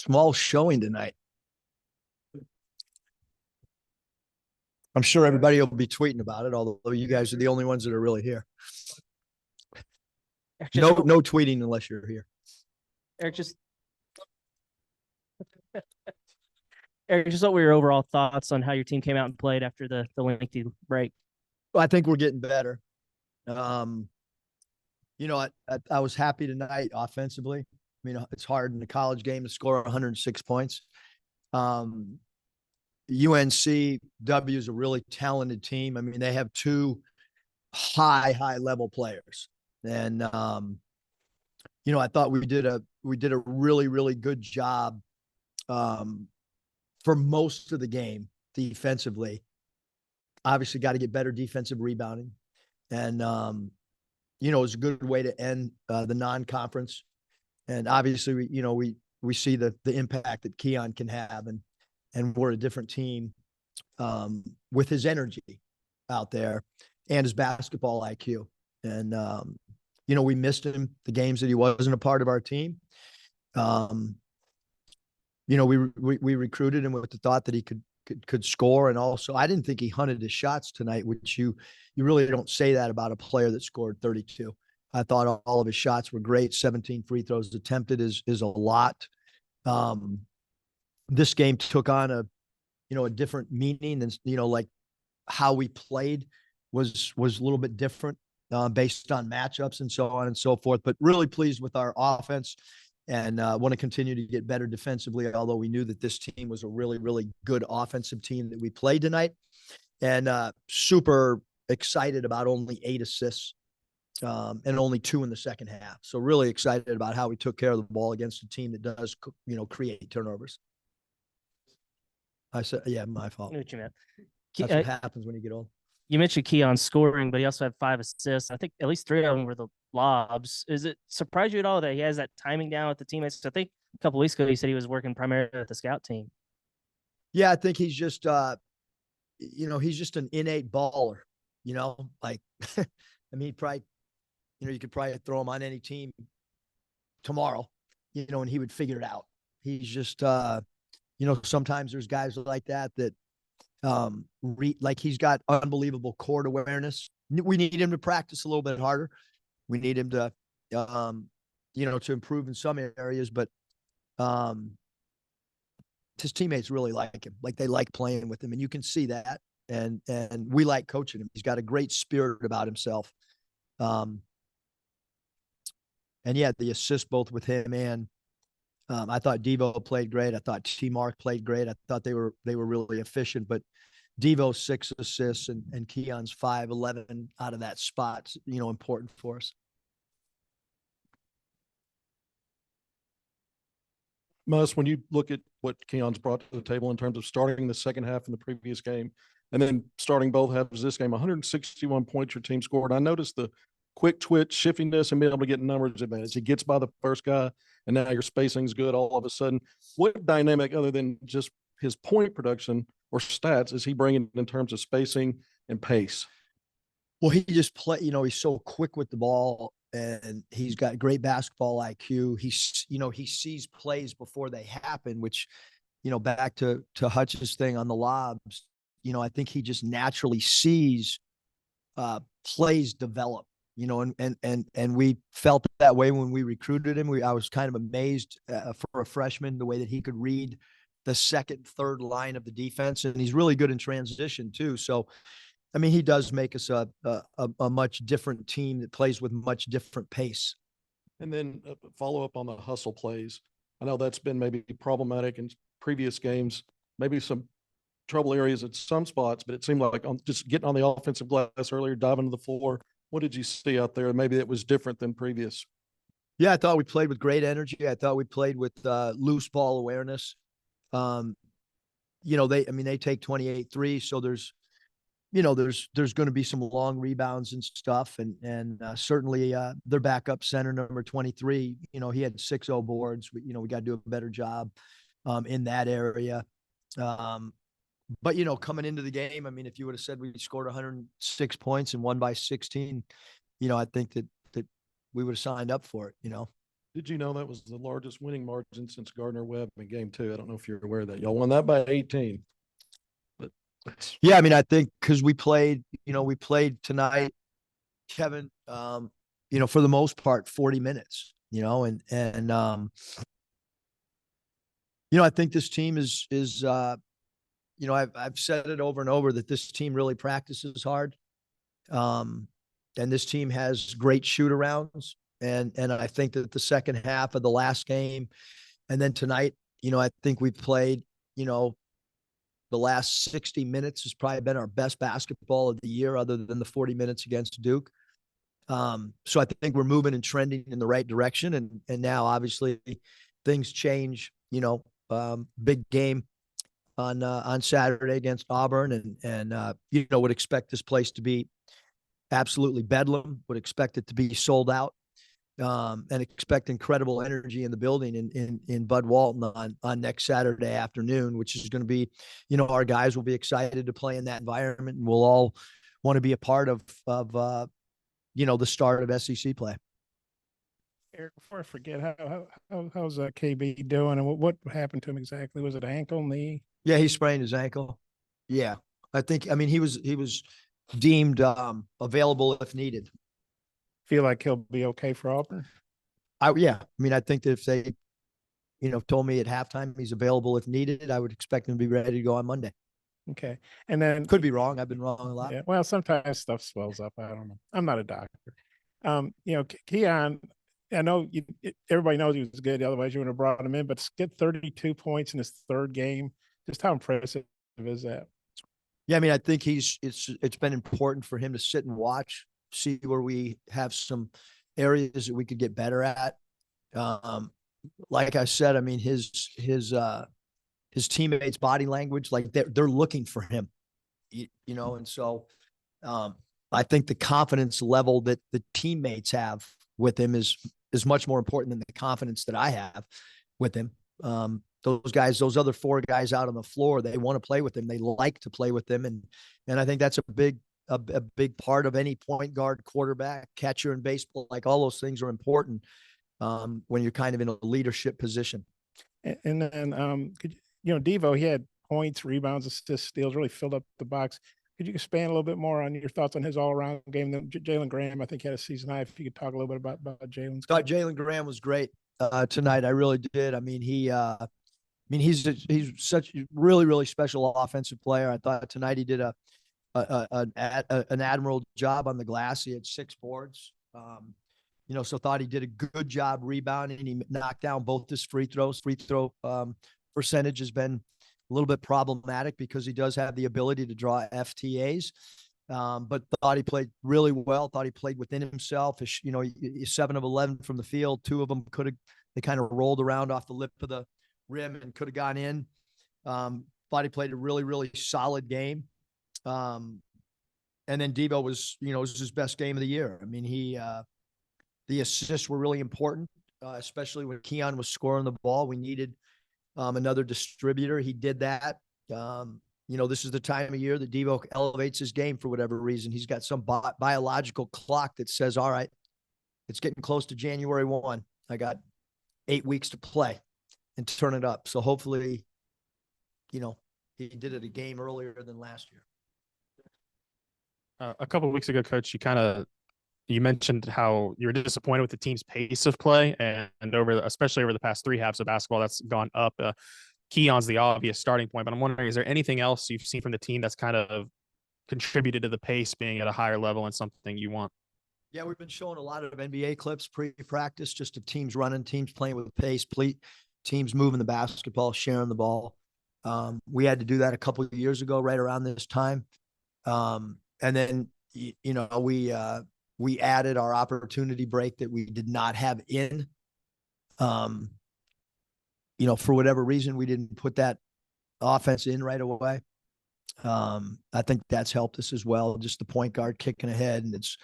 small showing tonight. I'm sure everybody will be tweeting about it, although you guys are the only ones that are really here. No tweeting unless you're here. Eric, just what were your overall thoughts on how your team came out and played after the lengthy break? Well, I think we're getting better. You know, I was happy tonight offensively. I mean, it's hard in a college game to score 106 points. UNCW is a really talented team. I mean, they have two high level players. And, you know, I thought we did a really good job for most of the game defensively. Obviously got to get better defensive rebounding. And, you know, it's a good way to end the non-conference. And obviously, we see the impact that Keon can have, and we're a different team with his energy out there and his basketball IQ. And, you know, we missed him the games that he wasn't a part of our team. You know, we recruited him with the thought that he could score. And also, I didn't think he hunted his shots tonight, which you really don't say that about a player that scored 32. I thought all of his shots were great. 17 free throws attempted is a lot. This game took on a different meaning, and, you know, like how we played was a little bit different based on matchups and so on and so forth, but really pleased with our offense and want to continue to get better defensively, although we knew that this team was a really good offensive team that we played tonight, and super excited about only 8 assists and only 2 in the second half. So really excited about how we took care of the ball against a team that does, you know, create turnovers. I said, yeah, my fault. I know what you meant. That's what happens when you get old. You mentioned Keon scoring, but he also had 5 assists. I think at least 3 of them were the lobs. Is it surprise you at all that he has that timing down with the teammates? I think a couple of weeks ago he said he was working primarily with the scout team. Yeah, I think he's just, you know, he's just an innate baller. You know, like, I mean, probably, you know, you could probably throw him on any team tomorrow, you know, and he would figure it out. He's just, you know, sometimes there's guys like that like he's got unbelievable court awareness. We need him to practice a little bit harder. We need him to, you know, to improve in some areas, but his teammates really like him. Like, they like playing with him, and you can see that. And we like coaching him. He's got a great spirit about himself. And yeah, the assist both with him and I thought Devo played great. I thought T-Mark played great. I thought they were really efficient, but Devo's 6 assists and Keon's 5, 11 out of that spot, you know, important for us. Muss, when you look at what Keon's brought to the table in terms of starting the second half in the previous game and then starting both halves of this game, 161 points your team scored. I noticed the quick twitch, shiftiness, and being able to get numbers advantage. He gets by the first guy, and now your spacing's good all of a sudden. What dynamic, other than just his point production or stats, is he bringing in terms of spacing and pace? Well, he just you know, he's so quick with the ball, and he's got great basketball IQ. He's, you know, he sees plays before they happen, which, you know, back to Hutch's thing on the lobs, you know, I think he just naturally sees plays develop. You know, and we felt that way when we recruited him. I was kind of amazed for a freshman, the way that he could read the second, third line of the defense, and he's really good in transition too. So, I mean, he does make us a much different team that plays with much different pace. And then follow up on the hustle plays. I know that's been maybe problematic in previous games, maybe some trouble areas at some spots, but it seemed like just getting on the offensive glass earlier, diving to the floor. What did you see out there? Maybe it was different than previous. Yeah, I thought we played with great energy. I thought we played with loose ball awareness. You know, they take 28 threes, so there's going to be some long rebounds and stuff, and certainly their backup center, number 23. You know, he had 6-0 boards. We got to do a better job in that area. But, you know, coming into the game, I mean, if you would have said we scored 106 points and won by 16, you know, I think that we would have signed up for it, you know. Did you know that was the largest winning margin since Gardner-Webb in game 2? I don't know if you're aware of that. Y'all won that by 18. But Yeah, I mean, I think because we played tonight, Kevin, for the most part, 40 minutes, I think this team is I've said it over and over that this team really practices hard. And this team has great shoot arounds. And I think that the second half of the last game and then tonight, I think we've played, the last 60 minutes has probably been our best basketball of the year, other than the 40 minutes against Duke. So I think we're moving and trending in the right direction. And now obviously things change, big game on Saturday against Auburn and would expect this place to be absolutely bedlam, would expect it to be sold out, and expect incredible energy in the building in Bud Walton on next Saturday afternoon, which is going to be, our guys will be excited to play in that environment, and we'll all want to be a part of the start of SEC play. Eric, before I forget, how's KB doing, and what happened to him exactly? Was it ankle, knee? Yeah, he sprained his ankle. Yeah, he was deemed available if needed. Feel like he'll be okay for Auburn? I think that if they, told me at halftime he's available if needed, I would expect him to be ready to go on Monday. Okay. And then could be wrong. I've been wrong a lot. Yeah, well, sometimes stuff swells up. I don't know. I'm not a doctor. Keon, I know everybody knows he was good. Otherwise, you would have brought him in. But to get 32 points in his third game, just how impressive is that? Yeah, I think it's been important for him to sit and watch, see where we have some areas that we could get better at. Like I said, his teammates' body language, like they're looking for him, and so I think the confidence level that the teammates have with him is much more important than the confidence that I have with him. Those other 4 guys out on the floor, they want to play with him. They like to play with him. And I think that's a big part of any point guard, quarterback, catcher in baseball. Like all those things are important when you're kind of in a leadership position. And then, Devo, he had points, rebounds, assists, steals, really filled up the box. Could you expand a little bit more on your thoughts on his all-around game? Then Jalen Graham, I think, had a season high. If you could talk a little bit about Jalen's. Thought Jalen Graham was great tonight. I really did. He's such a really, really special offensive player. I thought tonight he did an admirable job on the glass. He had 6 boards. So thought he did a good job rebounding. He knocked down both his free throws. Free throw percentage has been a little bit problematic because he does have the ability to draw FTAs. But thought he played really well. Thought he played within himself. 7 of 11 from the field. 2 of them they kind of rolled around off the lip of the rim and could have gone in. Thought he played a really, really solid game. And then Devo was his best game of the year. The assists were really important, especially when Keon was scoring the ball. We needed another distributor. He did that. This is the time of year that Devo elevates his game for whatever reason. He's got some biological clock that says, all right, it's getting close to January 1. I got 8 weeks to play and turn it up. So hopefully, he did it a game earlier than last year. A couple of weeks ago, Coach, you mentioned how you were disappointed with the team's pace of play, and especially over the past 3 halves of basketball, that's gone up. Keon's the obvious starting point, but I'm wondering, is there anything else you've seen from the team that's kind of contributed to the pace being at a higher level and something you want? Yeah, we've been showing a lot of NBA clips pre-practice, just of teams running, teams playing with pace, teams moving the basketball, sharing the ball. We had to do that a couple of years ago, right around this time. And then, we added our opportunity break that we did not have in. For whatever reason, we didn't put that offense in right away. I think that's helped us as well. Just the point guard kicking ahead, and it's,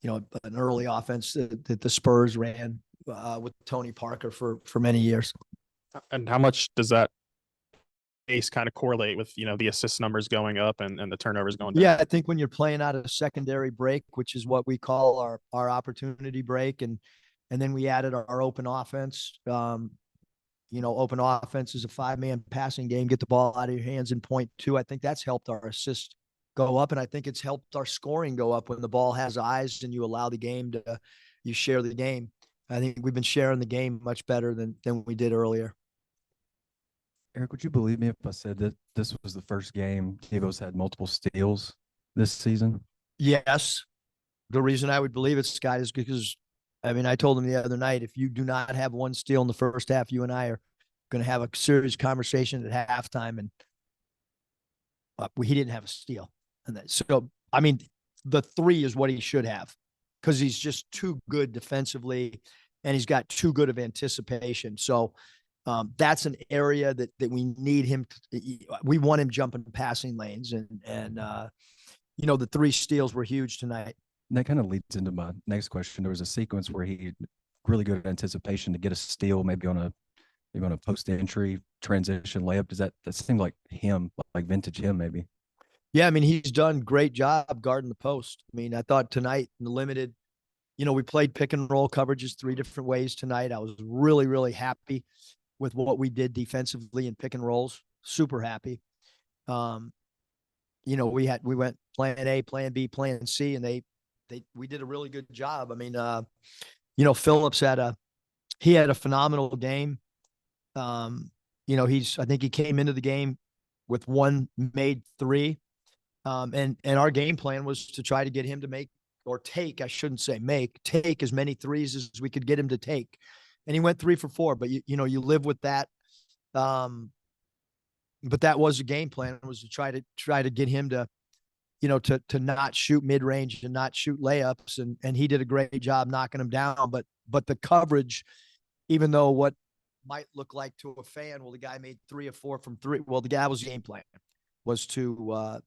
an early offense that the Spurs ran with Tony Parker for many years. And how much does that pace kind of correlate with, the assist numbers going up and the turnovers going down? Yeah, I think when you're playing out of a secondary break, which is what we call our opportunity break, and And then we added our open offense. Open offense is a 5-man passing game, get the ball out of your hands in point two. I think that's helped our assists go up. And I think it's helped our scoring go up when the ball has eyes and you allow the game you share the game. I think we've been sharing the game much better than we did earlier. Eric, would you believe me if I said that this was the first game Devo's had multiple steals this season? Yes. The reason I would believe it, Scott, is because, I told him the other night, if you do not have one steal in the first half, you and I are going to have a serious conversation at halftime. And he didn't have a steal. And the 3 is what he should have, because he's just too good defensively and he's got too good of anticipation. So that's an area that we need him. We want him jumping passing lanes and the 3 steals were huge tonight. And that kind of leads into my next question. There was a sequence where he really good anticipation to get a steal, maybe on a post-entry transition layup. Does that seemed like him, like vintage him, maybe? Yeah, he's done a great job guarding the post. I thought tonight in the limited, we played pick and roll coverages 3 different ways tonight. I was really, really happy with what we did defensively in pick and rolls. Super happy. We went plan A, plan B, plan C, and we did a really good job. Phillips had a phenomenal game. I think he came into the game with 1 made 3. And our game plan was to try to get him to take as many threes as we could get him to take. And he went 3 for 4, but you live with that. But that was the game plan, was to try to get him to not shoot mid-range and not shoot layups. And he did a great job knocking them down. But the coverage, even though what might look like to a fan, well, the guy made 3 or 4 from 3. Well, the guy was game plan was to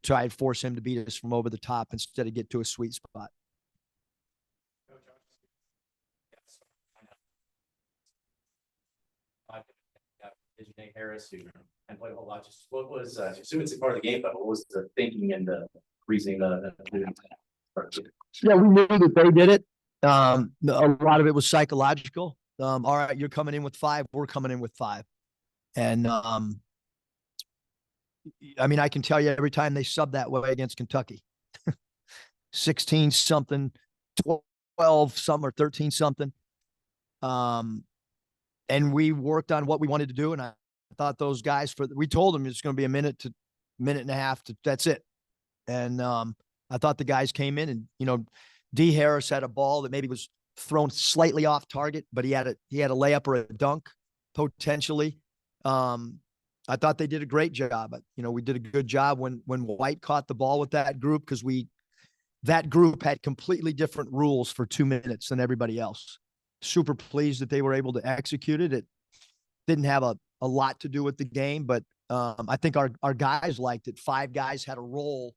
try and force him to beat us from over the top instead of get to a sweet spot. Harris, who and played a whole lot. Just what was, I assume it's a part of the game, but what was the thinking and the reasoning? Yeah, we knew that they did it. A lot of it was psychological. All right, you're coming in with 5, we're coming in with 5. And I can tell you every time they sub that way against Kentucky, 16 something, 12 something, or 13 something. And we worked on what we wanted to do. And I thought those guys, we told them it's going to be a minute and a half that's it. And I thought the guys came in and, D Harris had a ball that maybe was thrown slightly off target, but he had a layup or a dunk potentially. I thought they did a great job. We did a good job when White caught the ball with that group, because that group had completely different rules for 2 minutes than everybody else. Super pleased that they were able to execute it. It didn't have a lot to do with the game, but I think our guys liked it. 5 guys had a role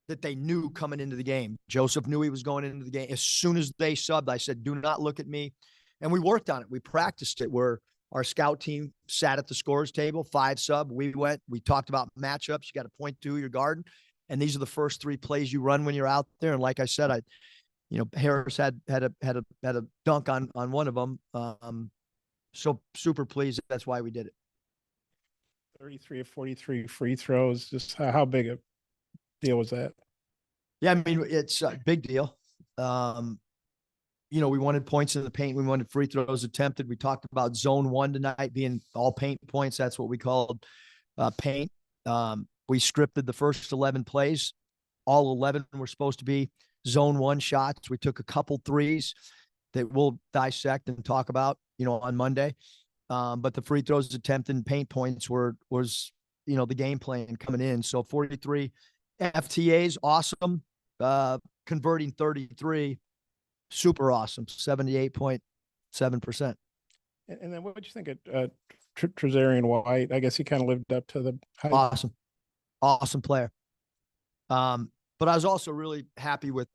that they knew coming into the game. Joseph knew he was going into the game. As soon as they subbed, I said, do not look at me. And we worked on it. We practiced it, where our scout team sat at the scorers table, 5 sub. We talked about matchups. You got to point to your guard. And these are the first 3 plays you run when you're out there. And like I said, Harris had a dunk on one of them. So super pleased. That's why we did it. 33 of 43 free throws. Just how big a deal was that? Yeah, it's a big deal. We wanted points in the paint. We wanted free throws attempted. We talked about zone 1 tonight being all paint points. That's what we called paint. We scripted the first 11 plays. All 11 were supposed to be zone 1 shots. We took a couple threes that we'll dissect and talk about, on Monday. But the free throws attempted and paint points was the game plan coming in. So 43 FTAs, awesome. Converting 33, super awesome, 78.7%. And then what did you think of Trazarian White? I guess he kind of lived up to the hype. Awesome player. But I was also really happy with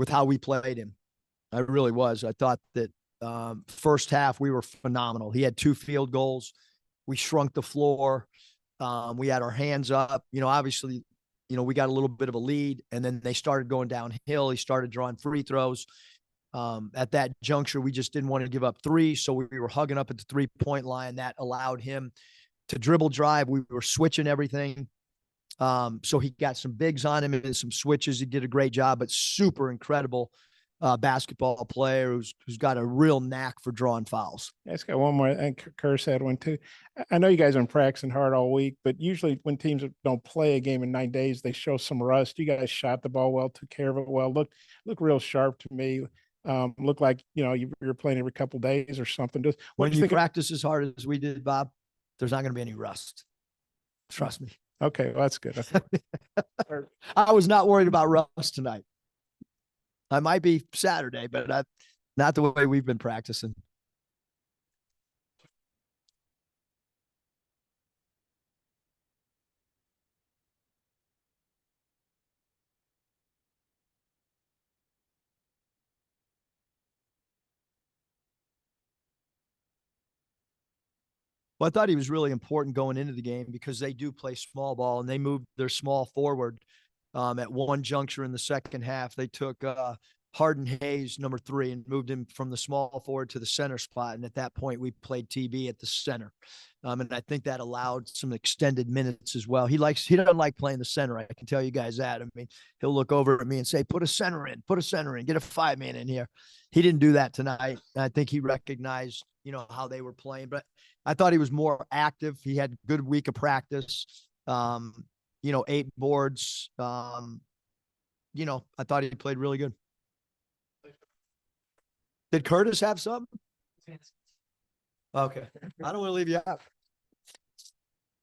how we played him. I really was. I thought that first half we were phenomenal. He had 2 field goals. We shrunk the floor. We had our hands up. Obviously, we got a little bit of a lead, and then they started going downhill. He started drawing free throws. At that juncture, we just didn't want to give up three. So we were hugging up at the 3-point line. That allowed him to dribble drive. We were switching everything. So he got some bigs on him and some switches. He did a great job, but super incredible basketball player who's got a real knack for drawing fouls. I just got one more. I think Curse had one too. I know you guys are practicing hard all week, but usually when teams don't play a game in 9 days, they show some rust. You guys shot the ball well, took care of it well. Look real sharp to me. Look like you're playing every couple of days or something. Just when you practice as hard as we did, Bob, there's not going to be any rust. Trust me. Okay, well, that's good. Okay. I was not worried about rust tonight. I might be Saturday, but not the way we've been practicing. Well, I thought he was really important going into the game because they do play small ball and they moved their small forward at one juncture in the second half. They took Harden Hayes, number 3, and moved him from the small forward to the center spot. And at that point, we played TB at the center. And I think that allowed some extended minutes as well. He doesn't like playing the center. I can tell you guys that. I mean, he'll look over at me and say, put a center in, get a 5-man in here. He didn't do that tonight. And I think he recognized, how they were playing, but I thought he was more active. He had a good week of practice. 8 boards. I thought he played really good. Did Curtis have something? Okay. I don't want to leave you out.